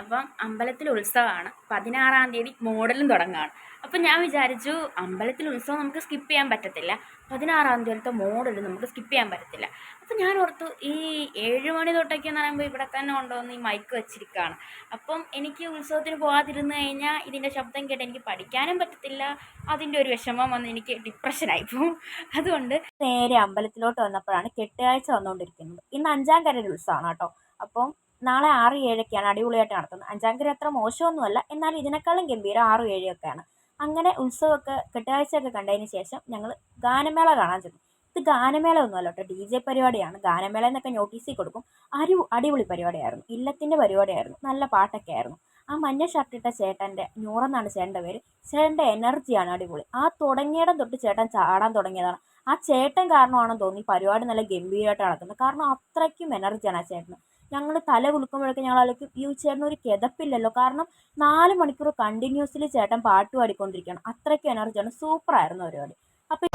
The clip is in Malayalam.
അപ്പം അമ്പലത്തിൽ ഉത്സവമാണ് 16-ാം തീയതി മോഡലും തുടങ്ങുകയാണ്. അപ്പം ഞാൻ വിചാരിച്ചു അമ്പലത്തിൽ ഉത്സവം നമുക്ക് സ്കിപ്പ് ചെയ്യാൻ പറ്റത്തില്ല, 16-ാം തീയതിയിലത്തെ മോഡലും നമുക്ക് സ്കിപ്പ് ചെയ്യാൻ പറ്റത്തില്ല. അപ്പം ഞാൻ ഓർത്തു ഈ 7 മണി തൊട്ടൊക്കെ എന്ന് പറയുമ്പോൾ ഇവിടെ തന്നെ കൊണ്ടുവന്ന് ഈ മൈക്ക് വെച്ചിരിക്കുകയാണ്. അപ്പം എനിക്ക് ഉത്സവത്തിന് പോകാതിരുന്ന് കഴിഞ്ഞാൽ ഇതിൻ്റെ ശബ്ദം കേട്ട് എനിക്ക് പഠിക്കാനും പറ്റത്തില്ല. അതിൻ്റെ ഒരു വിഷമം വന്ന് എനിക്ക് ഡിപ്രഷനായി പോകും. അതുകൊണ്ട് നേരെ അമ്പലത്തിലോട്ട് വന്നപ്പോഴാണ് കെട്ടുകാഴ്ച വന്നുകൊണ്ടിരിക്കുന്നത്. ഇന്ന് 5-ാം കരയുടെ ഉത്സവമാണ് കേട്ടോ. അപ്പം നാളെ 6-7-ക്കാണ് അടിപൊളിയായിട്ട് നടത്തുന്നത്. 5-ാം കര അത്ര മോശമൊന്നുമല്ല, എന്നാൽ ഇതിനേക്കാളും ഗംഭീരം 6-7-ഒക്കെയാണ്. അങ്ങനെ ഉത്സവമൊക്കെ കെട്ടുകാഴ്ചയൊക്കെ കണ്ടതിന് ശേഷം ഞങ്ങൾ ഗാനമേള കാണാൻ ചെന്നു. ഇത് ഗാനമേള ഒന്നുമല്ല കേട്ടോ, DJ പരിപാടിയാണ്. ഗാനമേള എന്നൊക്കെ നോട്ടീസിൽ കൊടുക്കും. അടിപൊളി പരിപാടിയായിരുന്നു, ഇല്ലത്തിൻ്റെ പരിപാടിയായിരുന്നു. നല്ല പാട്ടൊക്കെ ആയിരുന്നു. ആ മഞ്ഞ ഷർട്ടിട്ട ചേട്ടൻ്റെ, നൂറെന്നാണ് ചേട്ടൻ്റെ പേര്, ചേട്ടൻ്റെ എനർജിയാണ് അടിപൊളി. ആ തുടങ്ങിയിടം തൊട്ട് ചേട്ടൻ ചാടാൻ തുടങ്ങിയതാണ്. ആ ചേട്ടൻ കാരണമാണെന്ന് തോന്നി പരിപാടി നല്ല ഗംഭീരമായിട്ട് നടക്കുന്നത്. കാരണം അത്രയ്ക്കും എനർജിയാണ് ആ ചേട്ടന്. ഞങ്ങൾ തല കുലുക്കുമ്പോഴൊക്കെ ഞങ്ങൾ ആലോചിക്കും, ഈ ചേട്ടന് ഒരു കിതപ്പില്ലല്ലോ. കാരണം 4 മണിക്കൂർ കണ്ടിന്യൂസ്ലി ചേട്ടൻ പാട്ട് പാടിക്കൊണ്ടിരിക്കുകയാണ്. അത്രയ്ക്കും എനർജിയാണ്. സൂപ്പറായിരുന്നു പരിപാടി. അപ്പോൾ